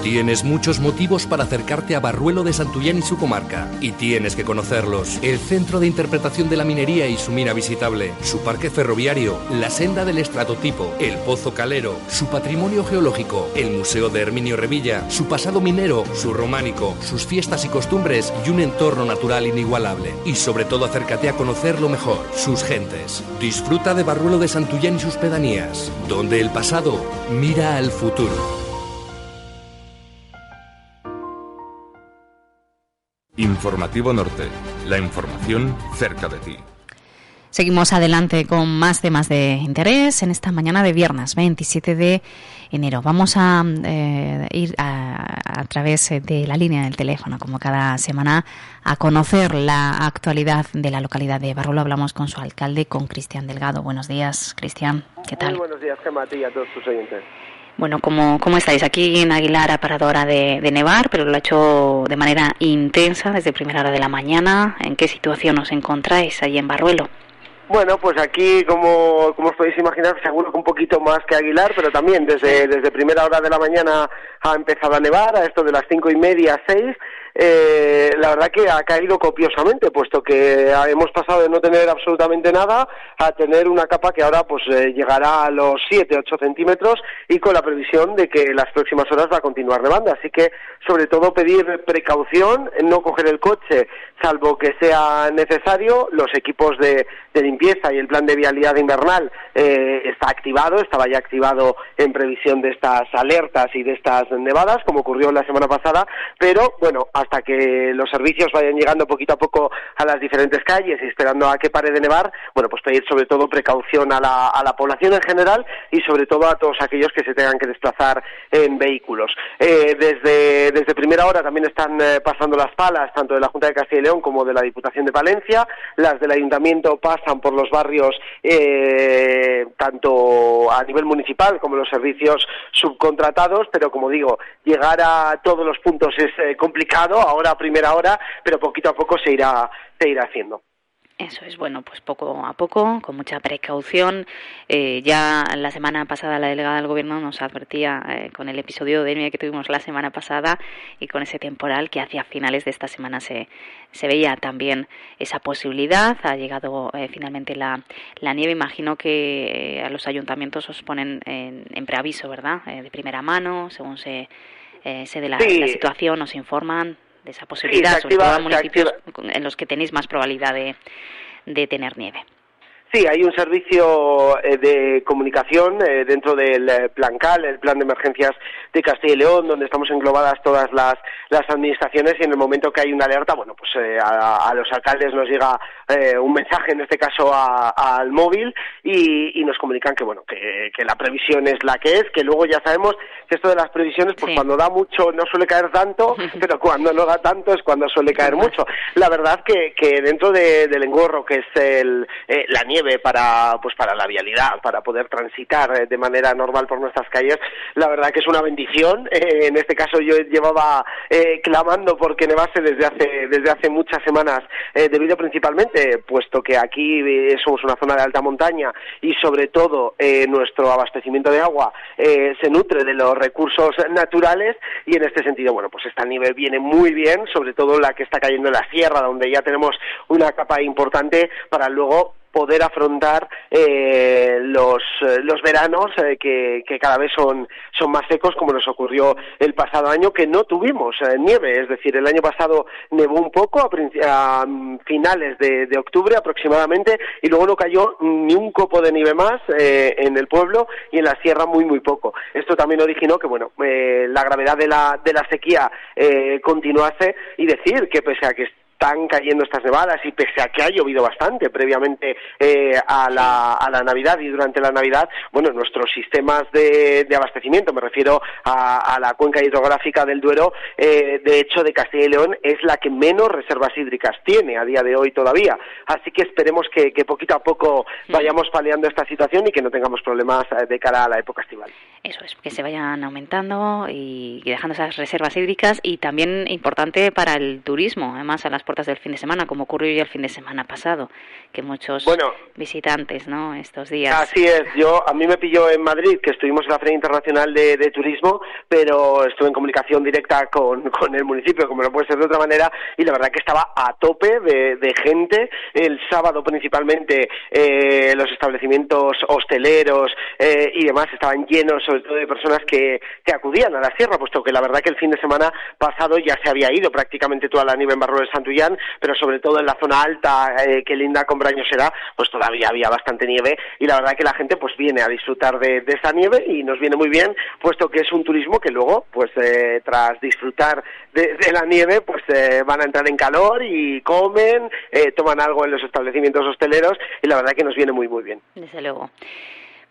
Tienes muchos motivos para acercarte a Barruelo de Santullán y su comarca, y tienes que conocerlos. El Centro de Interpretación de la Minería y su mina visitable, su parque ferroviario, la senda del estratotipo, el Pozo Calero, su patrimonio geológico, el Museo de Herminio Revilla, su pasado minero, su románico, sus fiestas y costumbres y un entorno natural inigualable. Y sobre todo acércate a conocer lo mejor, sus gentes. Disfruta de Barruelo de Santullán y sus pedanías, donde el pasado mira al futuro. Informativo Norte, la información cerca de ti. Seguimos adelante con más temas de interés en esta mañana de viernes 27 de enero. Vamos a ir a través de la línea del teléfono, como cada semana, a conocer la actualidad de la localidad de Barruelo. Hablamos con su alcalde, con Cristian Delgado. Buenos días, Cristian. ¿Qué tal? Muy buenos días, Gemma, a ti y a todos tus oyentes. Bueno, ¿cómo estáis? Aquí en Aguilar ha parado ahora de nevar, pero lo ha hecho de manera intensa desde primera hora de la mañana. ¿En qué situación os encontráis ahí en Barruelo? Bueno, pues aquí, como os podéis imaginar, seguro que un poquito más que Aguilar, pero también desde primera hora de la mañana ha empezado a nevar, a esto de las 5:30, 6. La verdad que ha caído copiosamente, puesto que hemos pasado de no tener absolutamente nada a tener una capa que ahora pues llegará a los 7-8 centímetros y con la previsión de que en las próximas horas va a continuar nevando. Así que, sobre todo, pedir precaución, no coger el coche, salvo que sea necesario. Los equipos de limpieza y el plan de vialidad invernal estaba ya activado en previsión de estas alertas y de estas nevadas, como ocurrió la semana pasada, pero bueno, hasta que los servicios vayan llegando poquito a poco a las diferentes calles y esperando a que pare de nevar, bueno, pues pedir sobre todo precaución a la población en general y sobre todo a todos aquellos que se tengan que desplazar en vehículos. Desde primera hora también están pasando las palas, tanto de la Junta de Castilla y León como de la Diputación de Palencia. Las del Ayuntamiento pasan por los barrios tanto a nivel municipal como los servicios subcontratados, pero como digo, llegar a todos los puntos es complicado ahora a primera hora, pero poquito a poco se irá haciendo. Eso es, bueno, pues poco a poco, con mucha precaución. Ya la semana pasada la delegada del Gobierno nos advertía con el episodio de nieve que tuvimos la semana pasada y con ese temporal que hacia finales de esta semana se veía también esa posibilidad. Ha llegado finalmente la nieve. Imagino que a los ayuntamientos os ponen en preaviso, ¿verdad? De primera mano, según se de la situación, nos informan de esa posibilidad, sobre todo en municipios en los que tenéis más probabilidad de tener nieve. Sí, hay un servicio de comunicación dentro del Plancal, el Plan de Emergencias de Castilla y León, donde estamos englobadas todas las administraciones, y en el momento que hay una alerta, bueno, pues a los alcaldes nos llega un mensaje, en este caso al móvil, y nos comunican que bueno, que la previsión es la que es, que luego ya sabemos que esto de las previsiones, pues cuando da mucho no suele caer tanto, pero cuando no da tanto es cuando suele caer mucho. La verdad que dentro del engorro que es la nieve para la vialidad, para poder transitar de manera normal por nuestras calles, la verdad que es una bendición. En este caso yo llevaba clamando porque nevase desde hace muchas semanas, debido principalmente, puesto que aquí somos una zona de alta montaña y sobre todo nuestro abastecimiento de agua se nutre de los recursos naturales, y en este sentido, bueno, pues esta nieve viene muy bien, sobre todo la que está cayendo en la sierra, donde ya tenemos una capa importante para luego poder afrontar los veranos que cada vez son más secos, como nos ocurrió el pasado año, que no tuvimos nieve. Es decir, el año pasado nevó un poco a finales de octubre aproximadamente, y luego no cayó ni un copo de nieve más en el pueblo, y en la sierra muy poco. Esto también originó que bueno, la gravedad de la sequía continuase, y decir que pese a que están cayendo estas nevadas y pese a que ha llovido bastante previamente a la Navidad y durante la Navidad, bueno, nuestros sistemas de abastecimiento, me refiero a la cuenca hidrográfica del Duero, de hecho de Castilla y León es la que menos reservas hídricas tiene a día de hoy todavía, así que esperemos que poquito a poco vayamos paliando esta situación y que no tengamos problemas de cara a la época estival. Eso es, que se vayan aumentando y dejando esas reservas hídricas, y también importante para el turismo, además a las puertas del fin de semana, como ocurrió ya el fin de semana pasado, que muchos visitantes, ¿no?, estos días. Así es, a mí me pilló en Madrid, que estuvimos en la Feria Internacional de Turismo, pero estuve en comunicación directa con el municipio, como no puede ser de otra manera, y la verdad que estaba a tope de gente. El sábado principalmente los establecimientos hosteleros y demás estaban llenos, sobre todo de personas que acudían a la sierra, puesto que la verdad que el fin de semana pasado ya se había ido prácticamente toda la nieve en Barruelo de Santullán, pero sobre todo en la zona alta que linda con Brañosera, pues todavía había bastante nieve, y la verdad que la gente pues viene a disfrutar de esa nieve, y nos viene muy bien, puesto que es un turismo que luego, pues tras disfrutar de la nieve, pues van a entrar en calor y comen, toman algo en los establecimientos hosteleros, y la verdad que nos viene muy muy bien. Desde luego.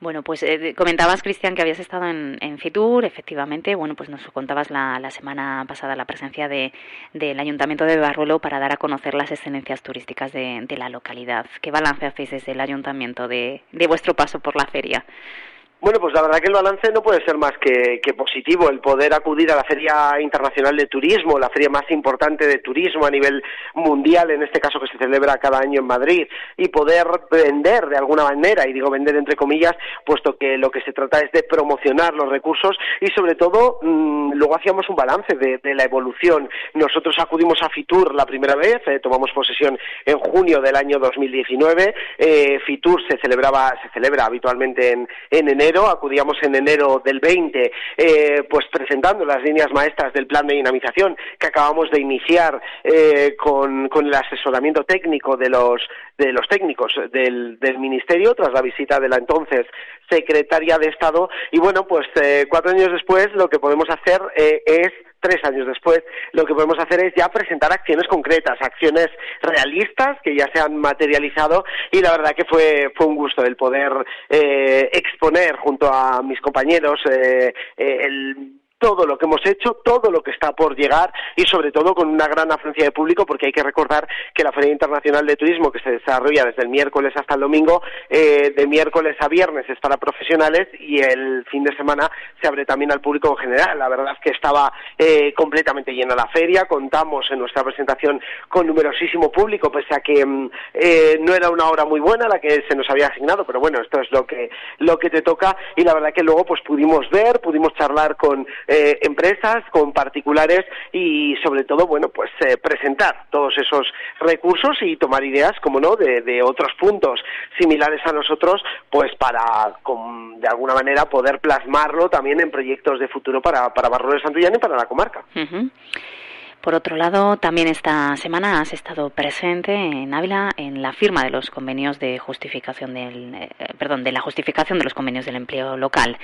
Bueno, pues comentabas, Cristian, que habías estado en Fitur, efectivamente. Bueno, pues nos contabas la semana pasada la presencia del Ayuntamiento de Barruelo para dar a conocer las excelencias turísticas de la localidad. ¿Qué balance hacéis desde el Ayuntamiento de vuestro paso por la feria? Bueno, pues la verdad que el balance no puede ser más que positivo. El poder acudir a la Feria Internacional de Turismo, la feria más importante de turismo a nivel mundial, en este caso que se celebra cada año en Madrid, y poder vender de alguna manera, y digo vender entre comillas, puesto que lo que se trata es de promocionar los recursos, y sobre todo luego hacíamos un balance de la evolución. Nosotros acudimos a Fitur la primera vez, tomamos posesión en junio del año 2019. Fitur se celebra habitualmente en enero. Acudíamos en enero del 20, pues presentando las líneas maestras del plan de dinamización que acabamos de iniciar con el asesoramiento técnico de los técnicos del Ministerio, tras la visita de la entonces Secretaria de Estado. Y bueno, pues 4 años después lo que podemos hacer es 3 años después, lo que podemos hacer es ya presentar acciones concretas, acciones realistas que ya se han materializado, y la verdad que fue un gusto el poder exponer junto a mis compañeros todo lo que hemos hecho, todo lo que está por llegar, y sobre todo con una gran afluencia de público, porque hay que recordar que la Feria Internacional de Turismo, que se desarrolla desde el miércoles hasta el domingo, de miércoles a viernes es para profesionales, y el fin de semana se abre también al público en general. La verdad es que estaba completamente llena la feria. Contamos en nuestra presentación con numerosísimo público, pese a que no era una hora muy buena la que se nos había asignado, pero bueno, esto es lo que te toca, y la verdad que luego pues pudimos charlar con empresas, con particulares, y sobre todo, bueno, pues presentar todos esos recursos y tomar ideas, como no, de otros puntos similares a nosotros, pues para, de alguna manera, poder plasmarlo también en proyectos de futuro para Barruelo de Santullán y para la comarca. Uh-huh. Por otro lado, también esta semana has estado presente en Ávila en la firma de los convenios de justificación de la justificación de los convenios del empleo local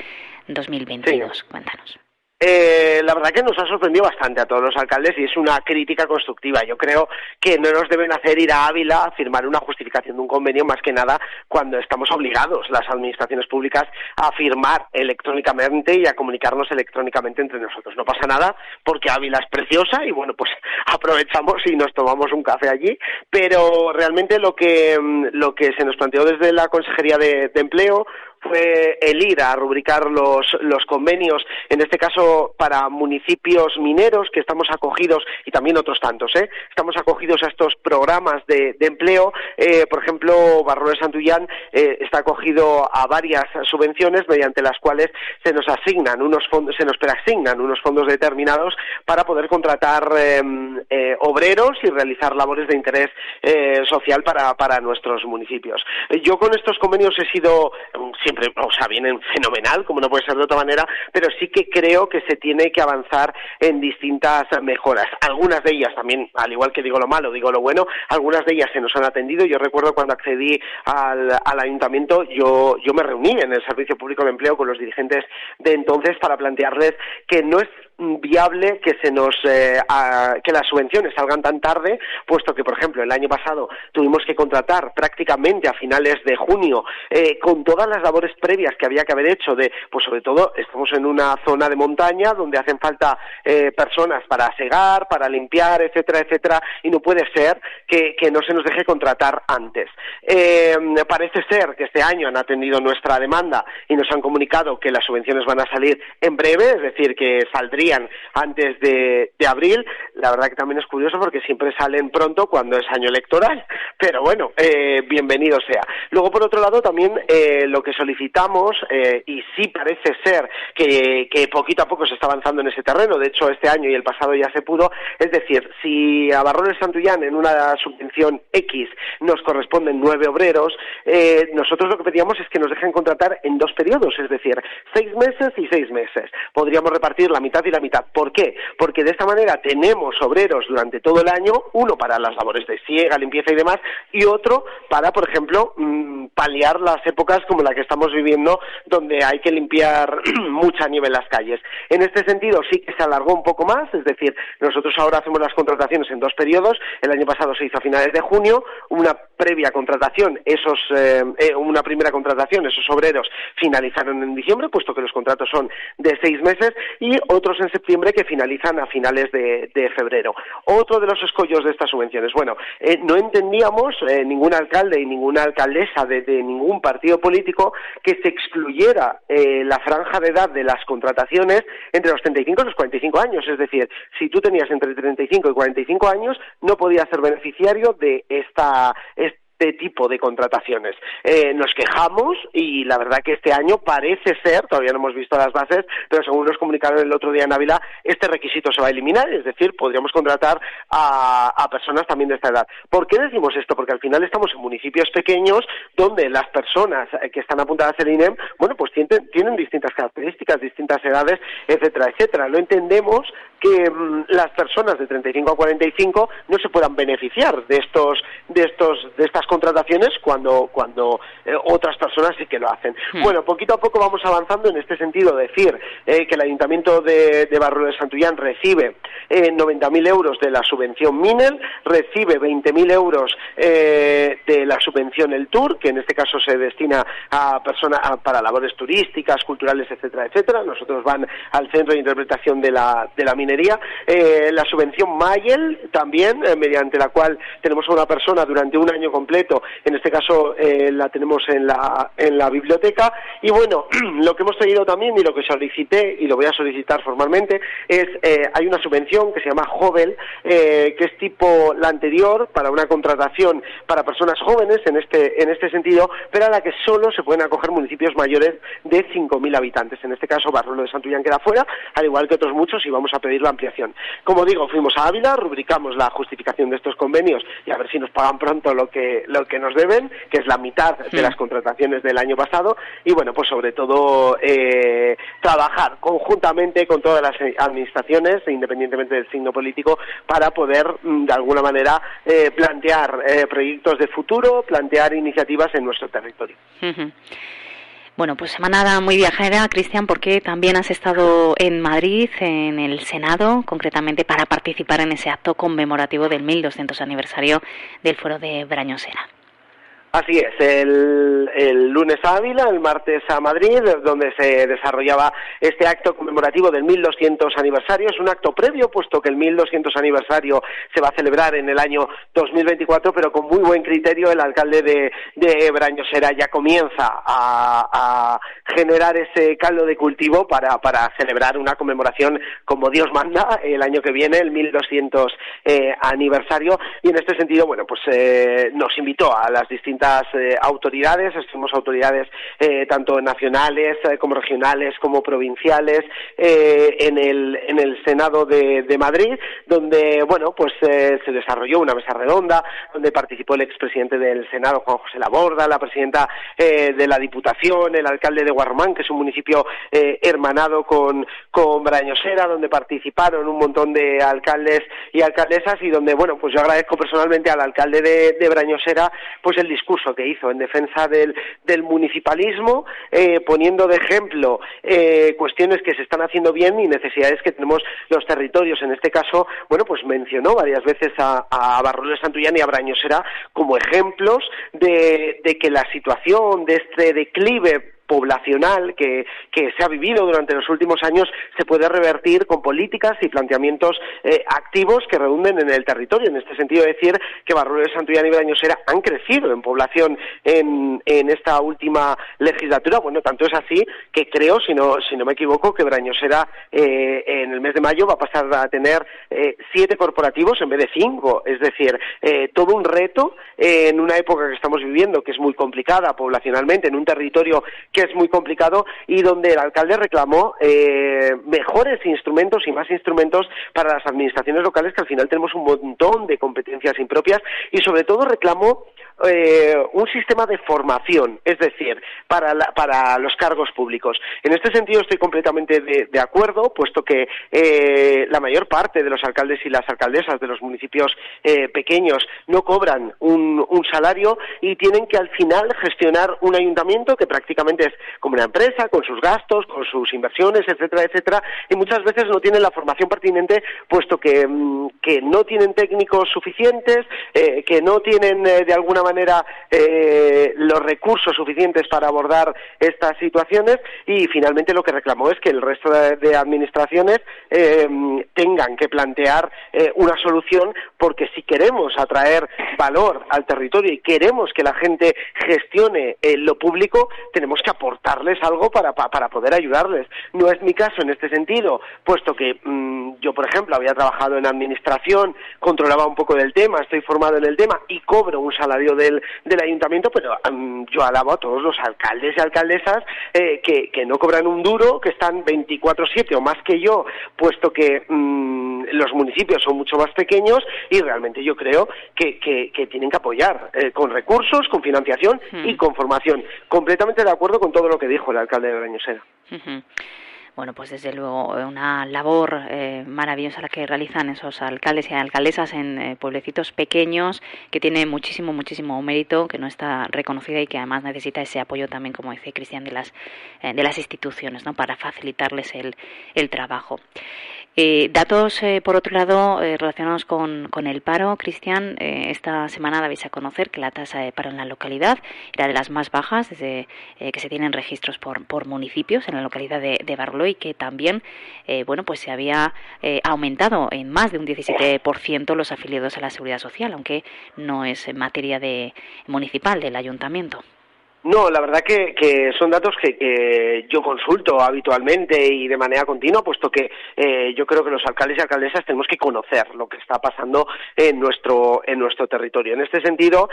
2022. Sí. Cuéntanos. La verdad que nos ha sorprendido bastante a todos los alcaldes, y es una crítica constructiva. Yo creo que no nos deben hacer ir a Ávila a firmar una justificación de un convenio, más que nada cuando estamos obligados las administraciones públicas a firmar electrónicamente y a comunicarnos electrónicamente entre nosotros. No pasa nada, porque Ávila es preciosa y bueno, pues aprovechamos y nos tomamos un café allí, pero realmente lo que se nos planteó desde la Consejería de Empleo fue el ir a rubricar los convenios, en este caso para municipios mineros que estamos acogidos, y también otros tantos, estamos acogidos a estos programas de empleo. Por ejemplo, Barruelo de Santullán está acogido a varias subvenciones mediante las cuales se nos preasignan unos fondos determinados para poder contratar obreros y realizar labores de interés social para nuestros municipios. Yo con estos convenios he sido siempre, vienen fenomenal, como no puede ser de otra manera, pero sí que creo que se tiene que avanzar en distintas mejoras. Algunas de ellas también, al igual que digo lo malo, digo lo bueno, algunas de ellas se nos han atendido. Yo recuerdo cuando accedí al ayuntamiento, yo me reuní en el Servicio Público de Empleo con los dirigentes de entonces para plantearles que no es viable que que las subvenciones salgan tan tarde, puesto que, por ejemplo, el año pasado tuvimos que contratar prácticamente a finales de junio, con todas las labores previas que había que haber hecho pues sobre todo, estamos en una zona de montaña donde hacen falta personas para segar, para limpiar, etcétera, etcétera, y no puede ser que no se nos deje contratar antes. Parece ser que este año han atendido nuestra demanda y nos han comunicado que las subvenciones van a salir en breve, es decir, que saldrían antes de abril. La verdad que también es curioso porque siempre salen pronto cuando es año electoral, pero bueno, bienvenido sea. Luego, por otro lado, también lo que solicitamos, y sí parece ser que poquito a poco se está avanzando en ese terreno, de hecho este año y el pasado ya se pudo, es decir, si a Barruelo de Santullán en una subvención X nos corresponden 9 obreros, nosotros lo que pedíamos es que nos dejen contratar en 2 periodos, es decir, 6 meses y 6 meses. Podríamos repartir la mitad y la mitad. ¿Por qué? Porque de esta manera tenemos obreros durante todo el año, uno para las labores de siega, limpieza y demás, y otro para, por ejemplo, paliar las épocas como la que estamos viviendo, donde hay que limpiar mucha nieve en las calles. En este sentido sí que se alargó un poco más, es decir, nosotros ahora hacemos las contrataciones en 2 periodos. El año pasado se hizo a finales de junio, una previa contratación, una primera contratación, esos obreros finalizaron en diciembre, puesto que los contratos son de 6 meses, y otros en septiembre que finalizan a finales de febrero. Otro de los escollos de estas subvenciones. Bueno, no entendíamos ningún alcalde y ninguna alcaldesa de ningún partido político que se excluyera la franja de edad de las contrataciones entre los 35 y los 45 años. Es decir, si tú tenías entre 35 y 45 años, no podías ser beneficiario de este tipo de contrataciones. Nos quejamos y la verdad que este año parece ser, todavía no hemos visto las bases, pero según nos comunicaron el otro día en Ávila, este requisito se va a eliminar, es decir, podríamos contratar a personas también de esta edad. ¿Por qué decimos esto? Porque al final estamos en municipios pequeños donde las personas que están apuntadas al INEM, bueno, pues tienen distintas características, distintas edades, etcétera, etcétera. No entendemos que las personas de 35 a 45 no se puedan beneficiar de estas contrataciones cuando otras personas sí que lo hacen. Bueno, poquito a poco vamos avanzando en este sentido, decir que el Ayuntamiento de Barruelo de Santullán recibe 90.000 euros de la subvención MINEL, recibe 20.000 euros de la subvención El Tour, que en este caso se destina a personas para labores turísticas, culturales, etcétera, etcétera. Nosotros van al Centro de Interpretación de la Minería. La subvención Mayel también, mediante la cual tenemos a una persona durante un año completo, en este caso la tenemos en la biblioteca. Y bueno, lo que hemos tenido también y lo que solicité y lo voy a solicitar formalmente es, hay una subvención que se llama Jovel, que es tipo la anterior, para una contratación para personas jóvenes en este sentido, pero a la que solo se pueden acoger municipios mayores de 5.000 habitantes. En este caso Barruelo de Santullán queda fuera, al igual que otros muchos, y vamos a pedir la ampliación. Como digo, fuimos a Ávila, rubricamos la justificación de estos convenios y a ver si nos pagan pronto lo que nos deben, que es la mitad de las contrataciones del año pasado, y bueno, pues sobre todo trabajar conjuntamente con todas las administraciones, independientemente del signo político, para poder de alguna manera plantear proyectos de futuro, plantear iniciativas en nuestro territorio. Bueno, pues semana muy viajera, Cristian, porque también has estado en Madrid, en el Senado, concretamente para participar en ese acto conmemorativo del 1200 aniversario del Fuero de Brañosera. Así es, el lunes a Ávila, el martes a Madrid, donde se desarrollaba este acto conmemorativo del 1200 aniversario. Es un acto previo, puesto que el 1200 aniversario se va a celebrar en el año 2024, pero con muy buen criterio el alcalde de Brañosera ya comienza a generar ese caldo de cultivo para celebrar una conmemoración como Dios manda el año que viene, el 1200 aniversario. Y en este sentido, bueno, pues nos invitó a las distintas autoridades, estuvimos autoridades tanto nacionales como regionales como provinciales en el Senado de Madrid, donde bueno, pues se desarrolló una mesa redonda donde participó el expresidente del Senado, Juan José Laborda, la presidenta de la Diputación, el alcalde de Guarromán, que es un municipio hermanado con Brañosera, donde participaron un montón de alcaldes y alcaldesas, y donde bueno, pues yo agradezco personalmente al alcalde de Brañosera pues el discurso discurso que hizo en defensa del municipalismo, poniendo de ejemplo cuestiones que se están haciendo bien y necesidades que tenemos los territorios. En este caso, bueno, pues mencionó varias veces a Barruelo de Santullán y a Brañosera como ejemplos de que la situación de este declive poblacional que se ha vivido durante los últimos años se puede revertir con políticas y planteamientos activos que redunden en el territorio. En este sentido, decir que Barruelo de Santullán y Brañosera han crecido en población en esta última legislatura. Bueno, tanto es así que creo, si no me equivoco, que Brañosera en el mes de mayo va a pasar a tener 7 corporativos en vez de 5. Es decir, todo un reto en una época que estamos viviendo que es muy complicada poblacionalmente, en un territorio que es muy complicado y donde el alcalde reclamó mejores instrumentos y más instrumentos para las administraciones locales, que al final tenemos un montón de competencias impropias, y sobre todo reclamó un sistema de formación, es decir, para los cargos públicos. En este sentido estoy completamente de acuerdo, puesto que la mayor parte de los alcaldes y las alcaldesas de los municipios pequeños no cobran un salario y tienen que al final gestionar un ayuntamiento que prácticamente es como una empresa, con sus gastos, con sus inversiones, etcétera, etcétera, y muchas veces no tienen la formación pertinente, puesto que no tienen técnicos suficientes, que no tienen de alguna manera los recursos suficientes para abordar estas situaciones, y finalmente lo que reclamó es que el resto de administraciones tengan que plantear una solución, porque si queremos atraer valor al territorio y queremos que la gente gestione lo público, tenemos que aportarles algo para poder ayudarles. No es mi caso en este sentido, puesto que yo, por ejemplo, había trabajado en administración, controlaba un poco del tema, estoy formado en el tema y cobro un salario del ayuntamiento, pero yo alabo a todos los alcaldes y alcaldesas que no cobran un duro, que están 24/7 o más que yo, puesto que los municipios son mucho más pequeños, y realmente yo creo que tienen que apoyar con recursos, con financiación y con formación. Completamente de acuerdo con todo lo que dijo el alcalde de Brañosera. Bueno, pues desde luego una labor maravillosa la que realizan esos alcaldes y alcaldesas en pueblecitos pequeños, que tiene muchísimo mérito, que no está reconocida y que además necesita ese apoyo también, como dice Cristian, de las instituciones, ¿no?, para facilitarles el trabajo. Datos, por otro lado, relacionados con el paro. Cristian, esta semana dabais a conocer que la tasa de paro en la localidad era de las más bajas desde que se tienen registros por municipios en la localidad de Barruelo, y que también pues se había aumentado en más de un 17% los afiliados a la Seguridad Social, aunque no es en materia municipal del ayuntamiento. No, la verdad que son datos que yo consulto habitualmente y de manera continua, puesto que yo creo que los alcaldes y alcaldesas tenemos que conocer lo que está pasando en nuestro territorio. En este sentido,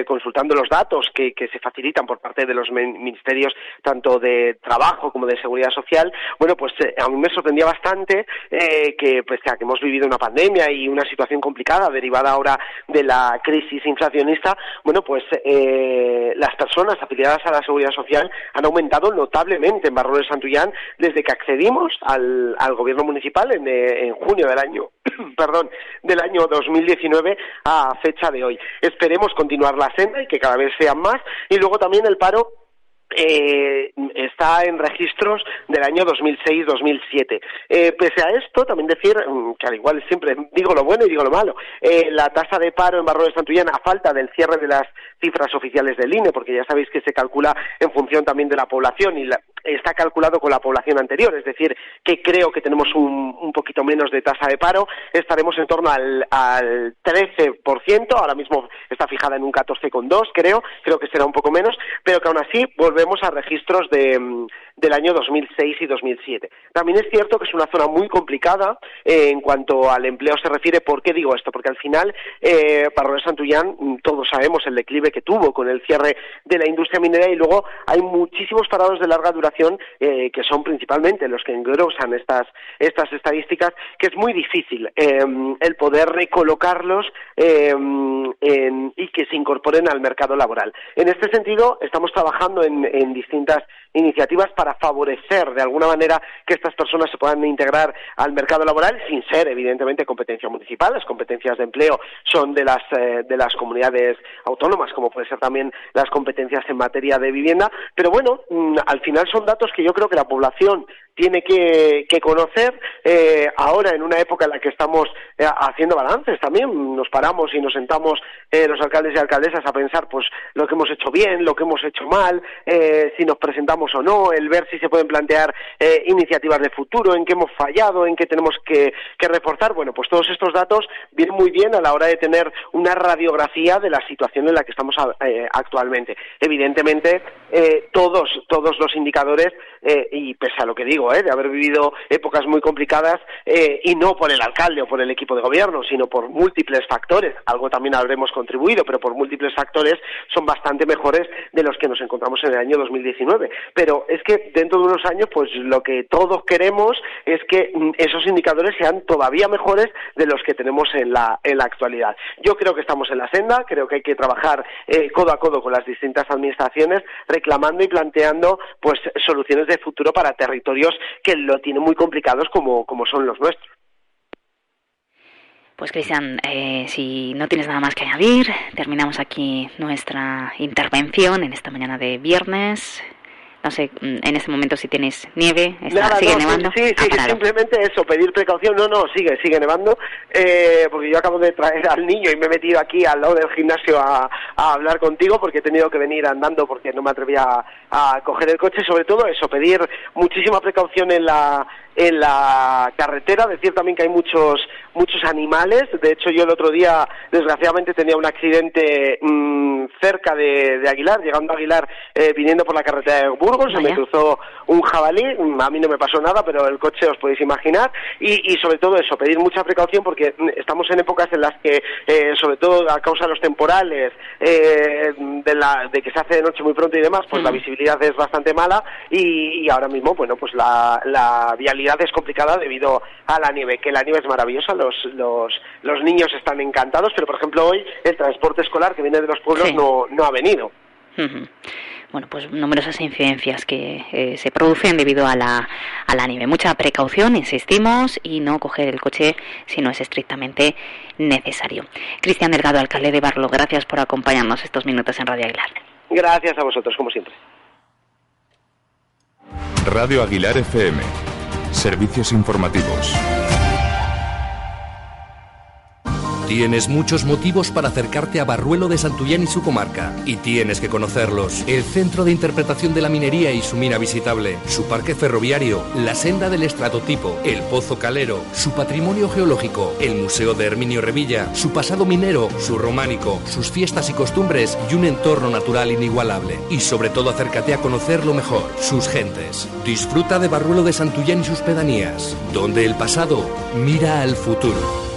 consultando los datos que se facilitan por parte de los ministerios tanto de Trabajo como de Seguridad Social, a mí me sorprendía bastante que pese a que hemos vivido una pandemia y una situación complicada derivada ahora de la crisis inflacionista, las personas afiliadas a la Seguridad Social han aumentado notablemente en Barruelo de Santullán desde que accedimos al gobierno municipal en junio del año del año 2019 a fecha de hoy. Esperemos continuar la senda y que cada vez sean más. Y luego también el paro está en registros del año 2006-2007. Pese a esto, también decir que al igual siempre digo lo bueno y digo lo malo, la tasa de paro en Barruelo de Santullán, a falta del cierre de las cifras oficiales del INE, porque ya sabéis que se calcula en función también de la población y está calculado con la población anterior, es decir, que creo que tenemos un poquito menos de tasa de paro, estaremos en torno al 13%, ahora mismo está fijada en un 14,2%, creo que será un poco menos, pero que aún así volvemos a registros del año 2006 y 2007. También es cierto que es una zona muy complicada en cuanto al empleo se refiere. ¿Por qué digo esto? Porque al final Barruelo de Santullán, todos sabemos el declive que tuvo con el cierre de la industria minera, y luego hay muchísimos parados de larga duración Administración, que son principalmente los que engrosan estas estadísticas, que es muy difícil el poder recolocarlos y que se incorporen al mercado laboral. En este sentido, estamos trabajando en distintas iniciativas para favorecer de alguna manera que estas personas se puedan integrar al mercado laboral sin ser evidentemente competencia municipal. Las competencias de empleo son de las comunidades autónomas, como puede ser también las competencias en materia de vivienda, pero bueno, al final son datos que yo creo que la población tiene que conocer ahora, en una época en la que estamos haciendo balances también. Nos paramos y nos sentamos los alcaldes y alcaldesas a pensar pues lo que hemos hecho bien, lo que hemos hecho mal, si nos presentamos o no, el ver si se pueden plantear iniciativas de futuro, en qué hemos fallado, en qué tenemos que reforzar. Bueno, pues todos estos datos vienen muy bien a la hora de tener una radiografía de la situación en la que estamos actualmente. Evidentemente, todos los indicadores, y pese a lo que digo, de haber vivido épocas muy complicadas, y no por el alcalde o por el equipo de gobierno, sino por múltiples factores, algo también habremos contribuido, pero por múltiples factores son bastante mejores de los que nos encontramos en el año 2019. Pero es que dentro de unos años, pues lo que todos queremos es que esos indicadores sean todavía mejores de los que tenemos en la actualidad. Yo creo que estamos en la senda, creo que hay que trabajar codo a codo con las distintas administraciones, reclamando y planteando pues soluciones de futuro para territorios que lo tienen muy complicados como son los nuestros. Pues Cristian, si no tienes nada más que añadir, terminamos aquí nuestra intervención en esta mañana de viernes. No sé, en este momento si tienes nieve, ¿sigue nevando? Sí, simplemente eso, pedir precaución. No, sigue nevando, porque yo acabo de traer al niño y me he metido aquí al lado del gimnasio a hablar contigo, porque he tenido que venir andando porque no me atrevía a coger el coche. Sobre todo eso, pedir muchísima precaución en la carretera, decir también que hay muchos animales. De hecho, yo el otro día, desgraciadamente, tenía un accidente cerca de Aguilar, llegando a Aguilar, viniendo por la carretera de Burgos. Se me cruzó un jabalí. A mí no me pasó nada, pero el coche os podéis imaginar. Y sobre todo eso, pedir mucha precaución, porque estamos en épocas en las que, sobre todo a causa de los temporales, de que se hace de noche muy pronto y demás, pues la visibilidad es bastante mala, y ahora mismo, bueno, pues la vialidad es complicada debido a la nieve, que la nieve es maravillosa, los niños están encantados, pero por ejemplo hoy el transporte escolar que viene de los pueblos no ha venido. Bueno, pues numerosas incidencias que se producen debido a la nieve. Mucha precaución, insistimos, y no coger el coche si no es estrictamente necesario. Cristian Delgado, alcalde de Barlo, gracias por acompañarnos estos minutos en Radio Aguilar. Gracias a vosotros, como siempre. Radio Aguilar FM. Servicios informativos. Tienes muchos motivos para acercarte a Barruelo de Santullán y su comarca, y tienes que conocerlos. El Centro de Interpretación de la Minería y su mina visitable, su parque ferroviario, la senda del estratotipo, el Pozo Calero, su patrimonio geológico, el Museo de Herminio Revilla, su pasado minero, su románico, sus fiestas y costumbres y un entorno natural inigualable. Y sobre todo acércate a conocer lo mejor, sus gentes. Disfruta de Barruelo de Santullán y sus pedanías, donde el pasado mira al futuro.